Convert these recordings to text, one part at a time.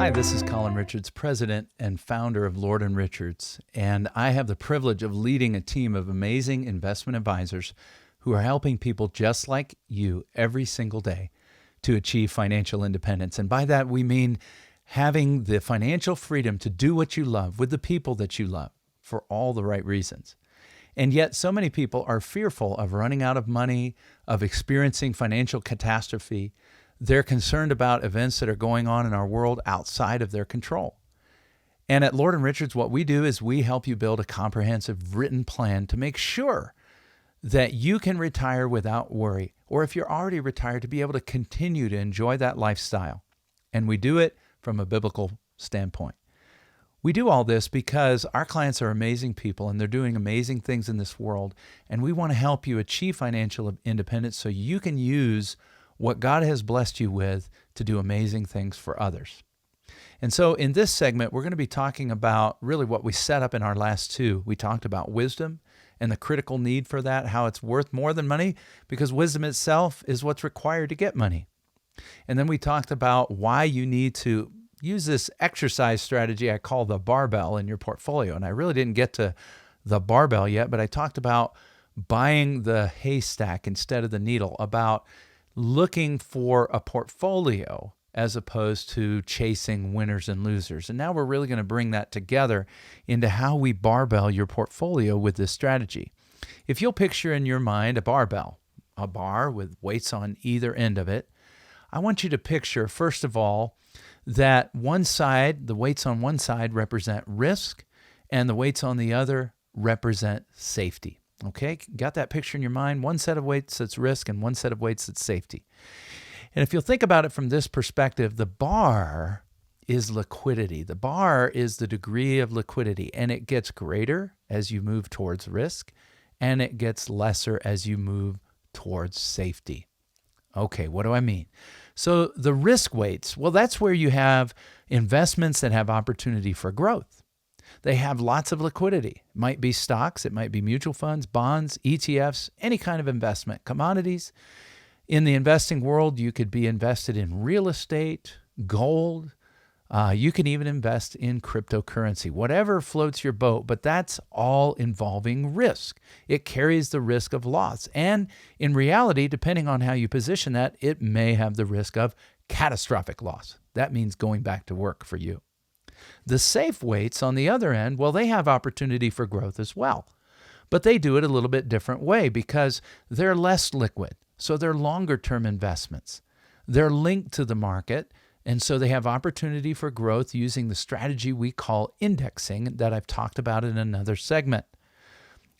Hi, this is Colin Richards, president and founder of Lord & Richards, and I have the privilege of leading a team of amazing investment advisors who are helping people just like you every single day to achieve financial independence. And by that, we mean having the financial freedom to do what you love with the people that you love for all the right reasons. And yet, so many people are fearful of running out of money, of experiencing financial catastrophe. They're concerned about events that are going on in our world outside of their control. And at Lord & Richards, what we do is we help you build a comprehensive written plan to make sure that you can retire without worry, or if you're already retired, to be able to continue to enjoy that lifestyle. And we do it from a biblical standpoint. We do all this because our clients are amazing people and they're doing amazing things in this world. And we want to help you achieve financial independence so you can use what God has blessed you with to do amazing things for others. And so in this segment, we're going to be talking about really what we set up in our last two. We talked about wisdom and the critical need for that, how it's worth more than money because wisdom itself is what's required to get money. And then we talked about why you need to use this exercise strategy I call the barbell in your portfolio. And I really didn't get to the barbell yet, but I talked about buying the haystack instead of the needle, about looking for a portfolio as opposed to chasing winners and losers. And now we're really going to bring that together into how we barbell your portfolio with this strategy. If you'll picture in your mind a barbell, a bar with weights on either end of it, I want you to picture, first of all, that one side, the weights on one side represent risk, and the weights on the other represent safety. Okay, got that picture in your mind? One set of weights that's risk and one set of weights that's safety. And if you'll think about it from this perspective, the bar is liquidity. The bar is the degree of liquidity, and it gets greater as you move towards risk, and it gets lesser as you move towards safety. Okay, what do I mean? So the risk weights, well, that's where you have investments that have opportunity for growth. They have lots of liquidity. It might be stocks, it might be mutual funds, bonds, ETFs, any kind of investment, commodities. In the investing world, you could be invested in real estate, gold. You can even invest in cryptocurrency, whatever floats your boat, but that's all involving risk. It carries the risk of loss. And in reality, depending on how you position that, it may have the risk of catastrophic loss. That means going back to work for you. The safe weights on the other end, well, they have opportunity for growth as well, but they do it a little bit different way because they're less liquid. So they're longer term investments. They're linked to the market, and so they have opportunity for growth using the strategy we call indexing that I've talked about in another segment.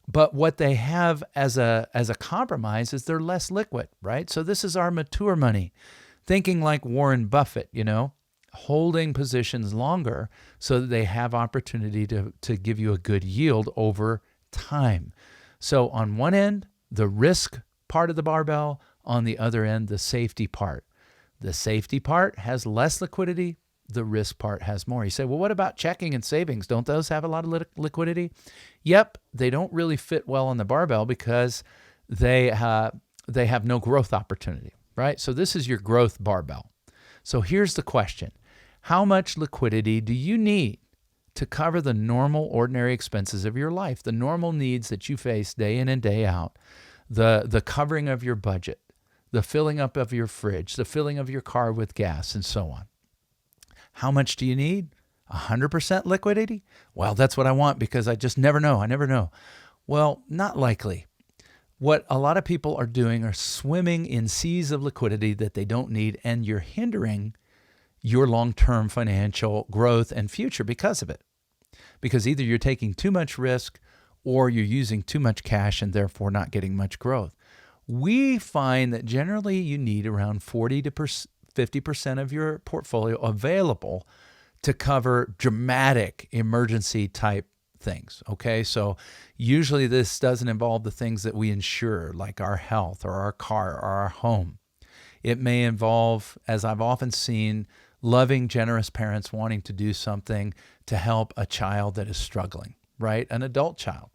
But what they have as a compromise is they're less liquid, right? So this is our mature money, thinking like Warren Buffett, holding positions longer so that they have opportunity to give you a good yield over time. So on one end, the risk part of the barbell, on the other end, the safety part. The safety part has less liquidity. The risk part has more. You say, well, what about checking and savings? Don't those have a lot of liquidity? Yep, they don't really fit well on the barbell because they have no growth opportunity, right? So this is your growth barbell. So here's the question. How much liquidity do you need to cover the normal, ordinary expenses of your life, the normal needs that you face day in and day out, the covering of your budget, the filling up of your fridge, the filling of your car with gas, and so on? How much do you need? 100% liquidity? Well, that's what I want because I just never know. I never know. Well, not likely. What a lot of people are doing are swimming in seas of liquidity that they don't need, and you're hindering your long-term financial growth and future because of it. Because either you're taking too much risk or you're using too much cash and therefore not getting much growth. We find that generally you need around 40 to 50% of your portfolio available to cover dramatic emergency type things. Okay, so usually this doesn't involve the things that we insure, like our health or our car or our home. It may involve, as I've often seen, loving, generous parents wanting to do something to help a child that is struggling, right? An adult child.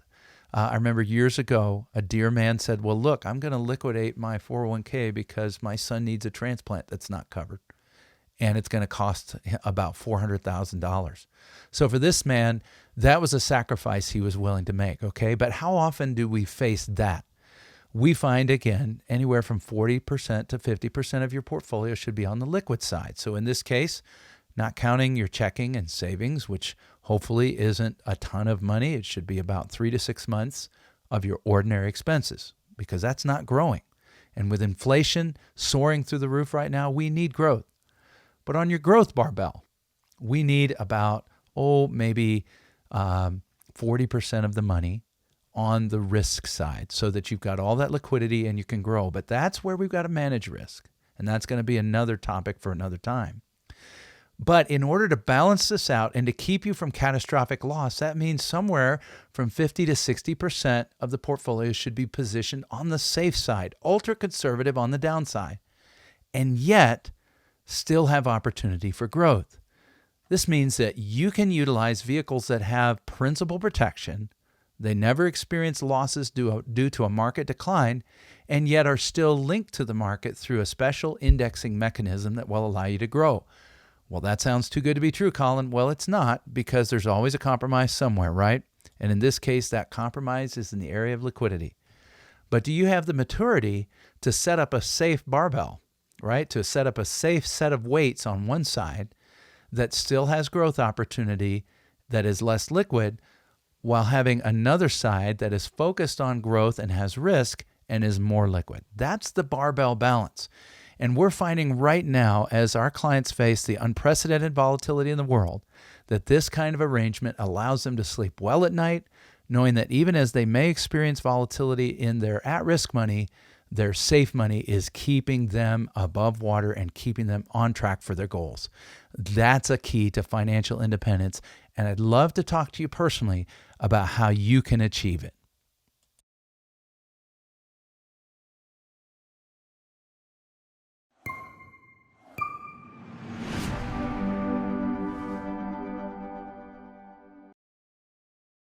I remember years ago, a dear man said, well, look, I'm going to liquidate my 401k because my son needs a transplant that's not covered. and it's going to cost about $400,000. So for this man, that was a sacrifice he was willing to make, okay? But how often do we face that? We find, again, anywhere from 40% to 50% of your portfolio should be on the liquid side. So in this case, not counting your checking and savings, which hopefully isn't a ton of money. It should be about 3 to 6 months of your ordinary expenses, because that's not growing. And with inflation soaring through the roof right now, we need growth. But on your growth barbell, we need about, maybe 40% of the money on the risk side, so that you've got all that liquidity and you can grow. But that's where we've got to manage risk. And that's going to be another topic for another time. But in order to balance this out and to keep you from catastrophic loss, that means somewhere from 50 to 60% of the portfolio should be positioned on the safe side, ultra conservative on the downside, and yet still have opportunity for growth. This means that you can utilize vehicles that have principal protection. They never experience losses due to a market decline, and yet are still linked to the market through a special indexing mechanism that will allow you to grow. Well, that sounds too good to be true, Colin. Well, it's not, because there's always a compromise somewhere, right? And in this case, that compromise is in the area of liquidity. But do you have the maturity to set up a safe barbell, right? To set up a safe set of weights on one side that still has growth opportunity, that is less liquid, while having another side that is focused on growth and has risk and is more liquid. That's the barbell balance. And we're finding right now, as our clients face the unprecedented volatility in the world, that this kind of arrangement allows them to sleep well at night, knowing that even as they may experience volatility in their at-risk money, their safe money is keeping them above water and keeping them on track for their goals. That's a key to financial independence. And I'd love to talk to you personally about how you can achieve it.